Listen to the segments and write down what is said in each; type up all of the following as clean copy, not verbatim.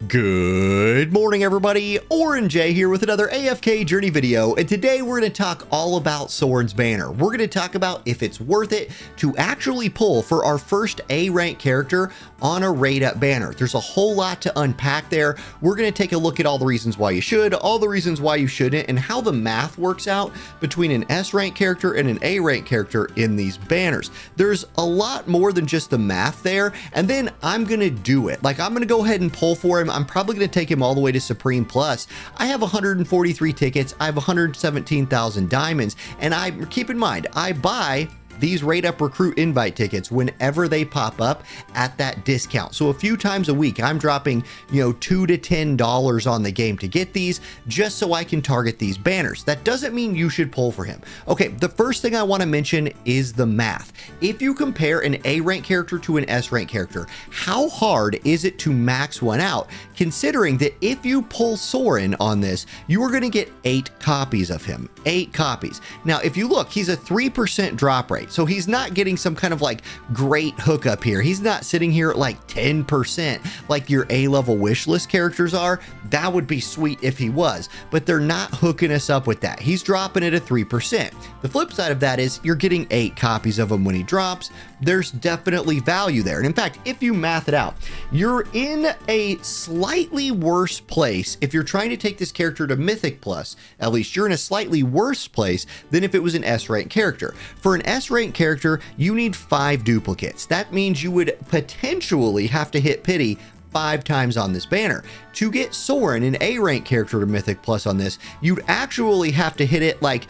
Good morning, everybody. Oren J here with another AFK journey video, and today we're going to talk all about Soren's banner. We're going to talk about if it's worth it to actually pull for our first A rank character on a raid up banner. There's a whole lot to unpack there. We're going to take a look at all the reasons why you should, all the reasons why you shouldn't, and how the math works out between an S rank character and an A rank character in these banners. There's a lot more than just the math there, and then I'm going to do it. Like, I'm going to go ahead and pull for him. I'm probably going to take him all the way to Supreme Plus. I have 143 tickets. I have 117,000 diamonds. And keep in mind, I buy these raid up recruit invite tickets whenever they pop up at that discount. So a few times a week, I'm dropping, $2 to $10 on the game to get these, just so I can target these banners. That doesn't mean you should pull for him. Okay, the first thing I want to mention is the math. If you compare an A rank character to an S rank character, how hard is it to max one out? Considering that if you pull Soren on this, you are going to get 8 copies of him. 8 copies. Now, if you look, he's a 3% drop rate. So he's not getting some kind of like great hookup here. He's not sitting here at like 10% like your A-level wish list characters are. That would be sweet if he was, but they're not hooking us up with that. He's dropping it at 3%. The flip side of that is you're getting 8 copies of him when he drops. There's definitely value there. And in fact, if you math it out, you're in a slightly worse place. If you're trying to take this character to Mythic Plus, at least you're in a slightly worse place than if it was an S rank character. For an S rank character, you need 5 duplicates. That means you would potentially have to hit pity 5 times on this banner. To get Soren, an A rank character, to Mythic Plus on this, you'd actually have to hit it like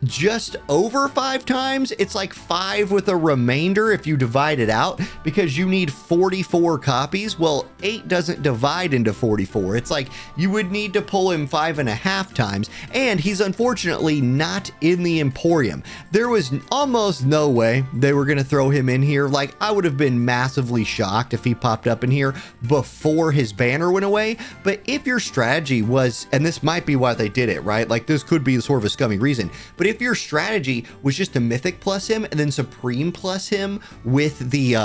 just over 5 times. It's like 5 with a remainder if you divide it out, because you need 44 copies. Well, 8 doesn't divide into 44. It's like you would need to pull him 5.5 times, and he's unfortunately not in the Emporium. There was almost no way they were going to throw him in here. Like, I would have been massively shocked if he popped up in here before his banner went away. But if your strategy was, and this might be why they did it, right? Like, this could be sort of a scummy reason, but if your strategy was just to Mythic Plus him and then Supreme Plus him with the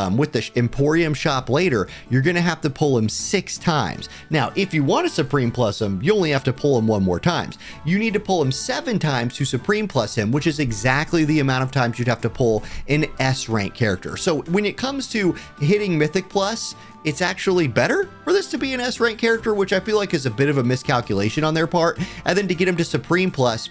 Emporium shop later, you're going to have to pull him 6 times. Now, if you want to Supreme Plus him, you only have to pull him 1 more times. You need to pull him 7 times to Supreme Plus him, which is exactly the amount of times you'd have to pull an S rank character. So when it comes to hitting Mythic Plus, it's actually better for this to be an S rank character, which I feel like is a bit of a miscalculation on their part. And then to get him to Supreme Plus,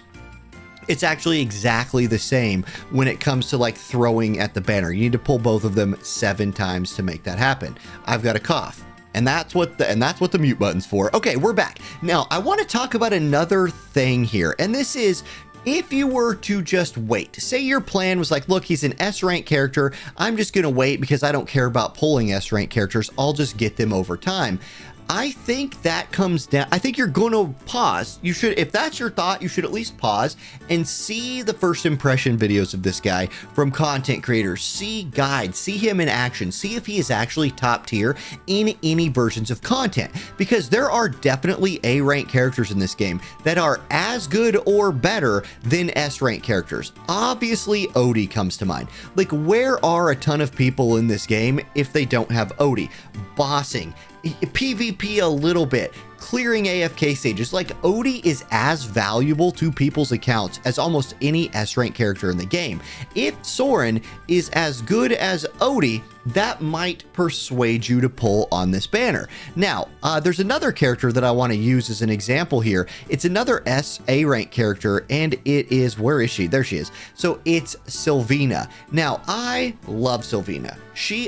it's actually exactly the same when it comes to like throwing at the banner. You need to pull both of them 7 times to make that happen. I've got a cough. And that's what the mute button's for. Okay, we're back. Now, I want to talk about another thing here. And this is, if you were to just wait, say your plan was like, look, he's an S rank character. I'm just going to wait because I don't care about pulling S rank characters. I'll just get them over time. I think that comes down, I think you're going to pause. You should, if that's your thought, you should at least pause and see the first impression videos of this guy from content creators. See guides, see him in action, see if he is actually top tier in any versions of content, because there are definitely A rank characters in this game that are as good or better than S rank characters. Obviously, Odie comes to mind. Like, where are a ton of people in this game if they don't have Odie? Bossing, PvP a little bit, clearing AFK stages. Like, Odie is as valuable to people's accounts as almost any S rank character in the game. If Soren is as good as Odie, that might persuade you to pull on this banner. Now, there's another character that I want to use as an example here. It's another A rank character, and it is, where is she? There she is. So it's Sylvina. Now, I love Sylvina.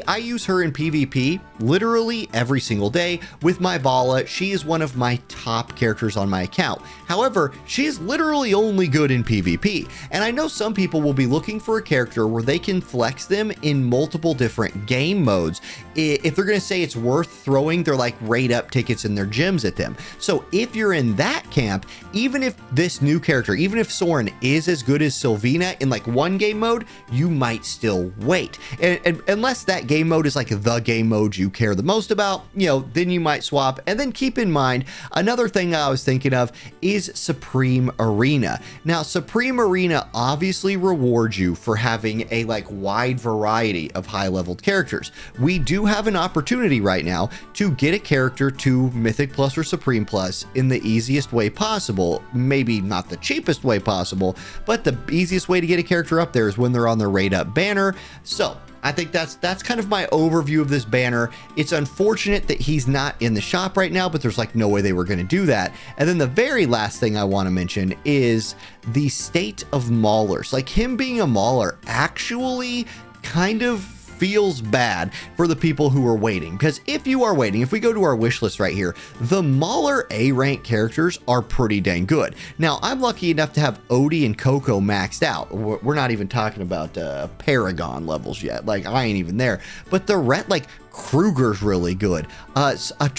I use her in PvP literally every single day with my Vala. She is one of my top characters on my account. However, she is literally only good in PvP. And I know some people will be looking for a character where they can flex them in multiple different game modes if they're going to say it's worth throwing their like raid up tickets and their gems at them. So if you're in that camp, even if this new character, even if Soren is as good as Sylvina in like one game mode, you might still wait. And unless that game mode is like the game mode you care the most about, then you might swap. And then keep in mind, mind. Another thing I was thinking of is Supreme Arena. Now, Supreme Arena obviously rewards you for having a like wide variety of high-leveled characters. We do have an opportunity right now to get a character to Mythic Plus or Supreme Plus in the easiest way possible. Maybe not the cheapest way possible, but the easiest way to get a character up there is when they're on the rate up banner. So I think that's kind of my overview of this banner. It's unfortunate that he's not in the shop right now, but there's like no way they were going to do that. And then the very last thing I want to mention is the state of maulers. Like him being a mauler actually kind of feels bad for the people who are waiting, because if you are waiting, if we go to our wish list right here, the Mauler A rank characters are pretty dang good. Now I'm lucky enough to have Odie and Coco maxed out. We're not even talking about Paragon levels yet. Like I ain't even there, but the red, like Kruger's really good. Satrana,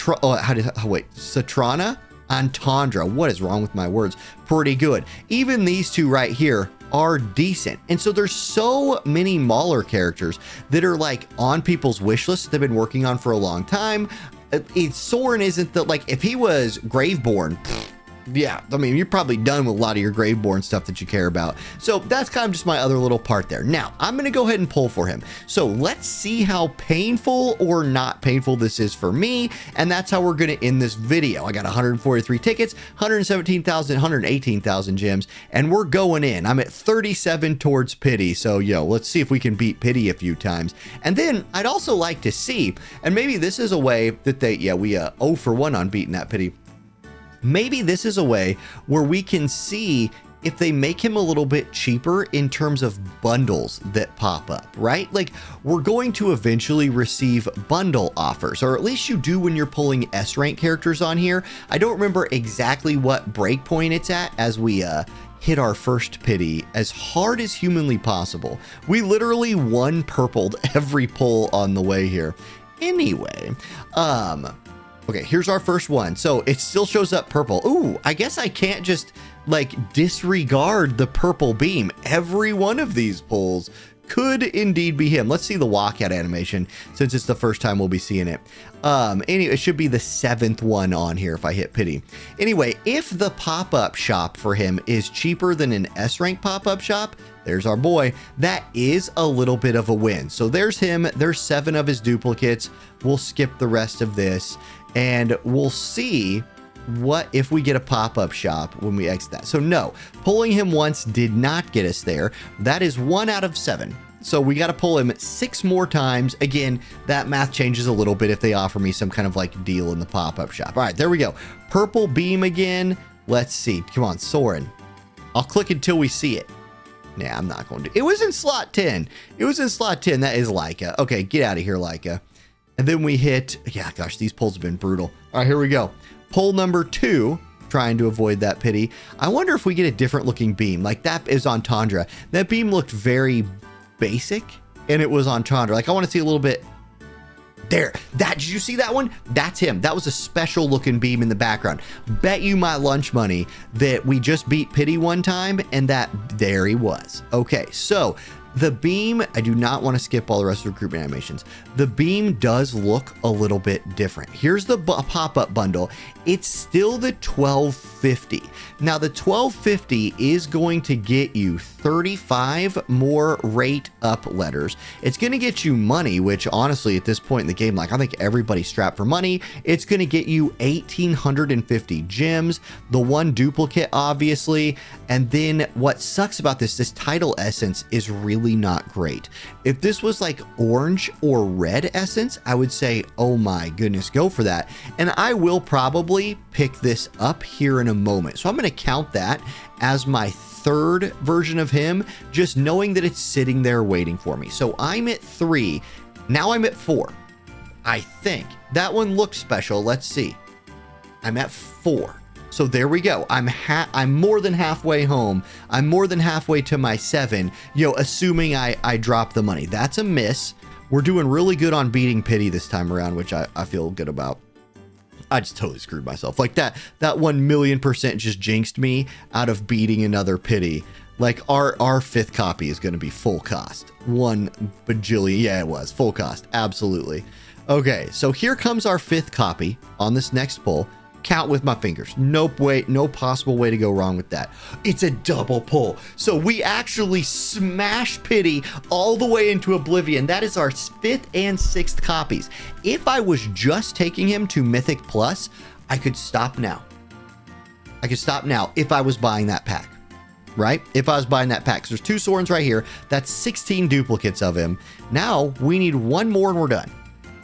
Entendre, what is wrong with my words? Pretty good. Even these two right here are decent. And so there's so many Mauler characters that are like on people's wish lists they've been working on for a long time. Soren isn't the, like if he was Graveborn, yeah, I mean, you're probably done with a lot of your Graveborn stuff that you care about. So that's kind of just my other little part there. Now, I'm going to go ahead and pull for him. So let's see how painful or not painful this is for me. And that's how we're going to end this video. I got 143 tickets, 117,000, 118,000 gems, and we're going in. I'm at 37 towards pity. So, let's see if we can beat pity a few times. And then I'd also like to see, and maybe this is a way that we 0 for 1 on beating that pity. Maybe this is a way where we can see if they make him a little bit cheaper in terms of bundles that pop up, right? Like we're going to eventually receive bundle offers, or at least you do when you're pulling S rank characters on here. I don't remember exactly what breakpoint it's at as we hit our first pity as hard as humanly possible. We literally one purpled every pull on the way here. Anyway, okay, here's our first one. So it still shows up purple. Ooh, I guess I can't just like disregard the purple beam. Every one of these pulls could indeed be him. Let's see the walkout animation since it's the first time we'll be seeing it. Anyway, it should be the 7th one on here if I hit pity. Anyway, if the pop-up shop for him is cheaper than an S rank pop-up shop, there's our boy. That is a little bit of a win. So there's him. There's 7 of his duplicates. We'll skip the rest of this. And we'll see what if we get a pop-up shop when we exit that. So no, pulling him once did not get us there. That is 1 out of 7. So we got to pull him 6 more times. Again, that math changes a little bit if they offer me some kind of like deal in the pop-up shop. All right, there we go. Purple beam again. Let's see. Come on, Soren. I'll click until we see it. Nah, I'm not going to. It was in slot 10. It was in slot 10. That is Leica. Okay, get out of here, Leica. And then we hit, yeah, gosh, these pulls have been brutal. All right, here we go. Pull number 2, trying to avoid that pity. I wonder if we get a different looking beam. Like that is Entendre. That beam looked very basic and it was Entendre. Like I want to see a little bit there. Did you see that one? That's him. That was a special looking beam in the background. Bet you my lunch money that we just beat pity one time and that there he was. Okay, so the beam, I do not want to skip all the rest of the recruitment animations. The beam does look a little bit different. Here's the pop-up bundle. It's still the 1250. Now the 1250 is going to get you 35 more rate up letters. It's going to get you money, which honestly at this point in the game, like I think everybody's strapped for money. It's going to get you 1850 gems, the 1 duplicate obviously, and then what sucks about this title essence is really not great. If this was like orange or red essence, I would say, oh my goodness, go for that. And I will probably pick this up here in a moment. So I'm going to count that as my 3rd version of him, just knowing that it's sitting there waiting for me. So I'm at 3. Now I'm at 4. I think that one looks special. Let's see. I'm at 4. So there we go. I'm more than halfway home. I'm more than halfway to my 7, assuming I drop the money. That's a miss. We're doing really good on beating pity this time around, which I feel good about. I just totally screwed myself. Like that 1,000,000% just jinxed me out of beating another pity. Like our 5th copy is going to be full cost. 1 bajillion. Yeah, it was full cost. Absolutely. Okay. So here comes our 5th copy on this next pull. count with my fingers. Nope, wait, no possible way to go wrong with that. It's a double pull. So we actually smash Pity all the way into Oblivion. That is our 5th and 6th copies. If I was just taking him to Mythic Plus, I could stop now. I could stop now if I was buying that pack, right? If I was buying that pack. So there's 2 Sorens right here. That's 16 duplicates of him. Now we need 1 more and we're done.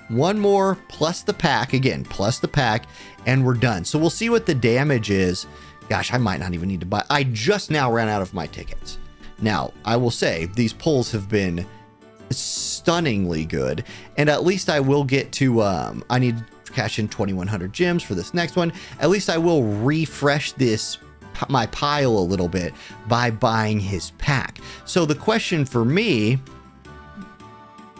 1 more plus the pack, again, plus the pack, and we're done. So we'll see what the damage is. Gosh, I might not even need to buy. I just now ran out of my tickets. Now, I will say these pulls have been stunningly good, and at least I will get to, I need to cash in 2,100 gems for this next one. At least I will refresh my pile a little bit by buying his pack. So the question for me,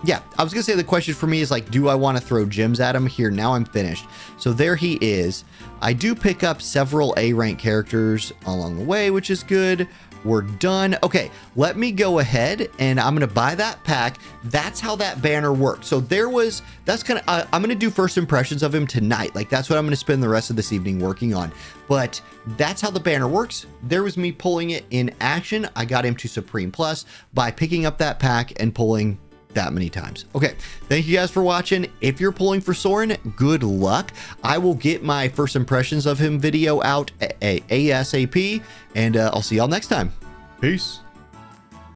yeah, I was gonna say the question for me is like, do I want to throw gems at him? Here, now I'm finished. So there he is. I do pick up several A rank characters along the way, which is good. We're done. Okay, let me go ahead and I'm gonna buy that pack. That's how that banner works. So that's kind of, I'm gonna do first impressions of him tonight. Like that's what I'm gonna spend the rest of this evening working on. But that's how the banner works. There was me pulling it in action. I got him to Supreme Plus by picking up that pack and pulling that many times. Okay, thank you guys for watching. If you're pulling for Soren, good luck. I will get my first impressions of him video out ASAP, and I'll see y'all next time. Peace.